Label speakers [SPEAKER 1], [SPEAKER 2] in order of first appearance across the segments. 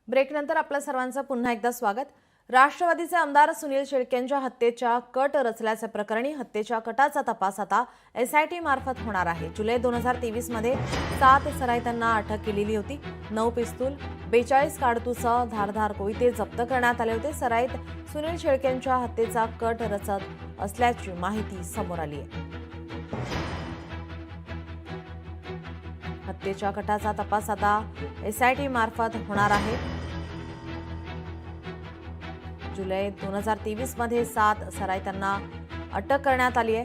[SPEAKER 1] ब्रेकनंतर आपल्या सर्वांचं पुन्हा एकदा स्वागत। राष्ट्रवादीचे आमदार सुनील शेळकेंच्या हत्येच्या कट रचल्याच्या प्रकरणी हत्येच्या कटाचा तपास आता एसआयटी मार्फत होणार आहे। जुलै 2023 मध्ये 7 सराईतांना अटक केलेली होती। 9 पिस्तूल, 42 काडतूसह धारदार कोयते जप्त करण्यात आले होते। सराईत सुनील शेळकेंच्या हत्येचा कट रचत असल्याची माहिती समोर आली आहे। हत्येच्या कटाचा तपास आता एसआयटी मार्फत होणार आहे। जुलै 2023 मध्ये 7 सराईतांना अटक करण्यात आली आहे।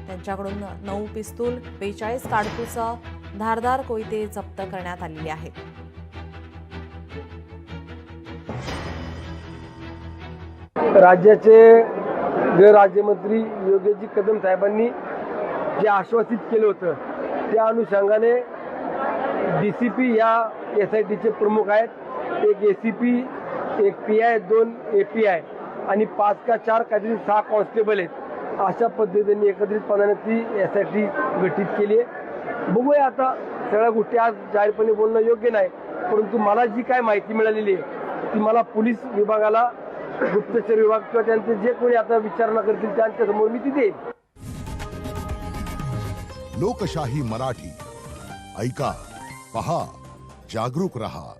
[SPEAKER 1] त्यांच्याकडून 9 पिस्तूल, 42 काडतूसह धारदार कोयते जप्त करण्यात आलेले आहेत।
[SPEAKER 2] राज्याचे गृहराज्यमंत्री योगेश कदम साहेबांनी जे आश्वासित केलं होतं त्या अनुषंगाने डीसीपी या एसआयटीचे प्रमुख आहेत। एक एसीपी, एक पीआय, 2 एपीआय आणि 5 का 4 काहीतरी 6 कॉन्स्टेबल आहेत। अशा पद्धतीने एकत्रितपणाने ती एसआयटी गठीत केली आहे। बघूया आता, सगळ्या गोष्टी आज जाहीरपणे बोलणं योग्य नाही, परंतु मला जी काय माहिती मिळालेली आहे ती मला पोलीस विभागाला, गुप्तचर विभाग किंवा त्यांचे जे कोणी आता विचारणा करतील त्यांच्यासमोर मी ती देईन।
[SPEAKER 3] लोकशाही मराठी ऐका, पहा, जागरूक रहा।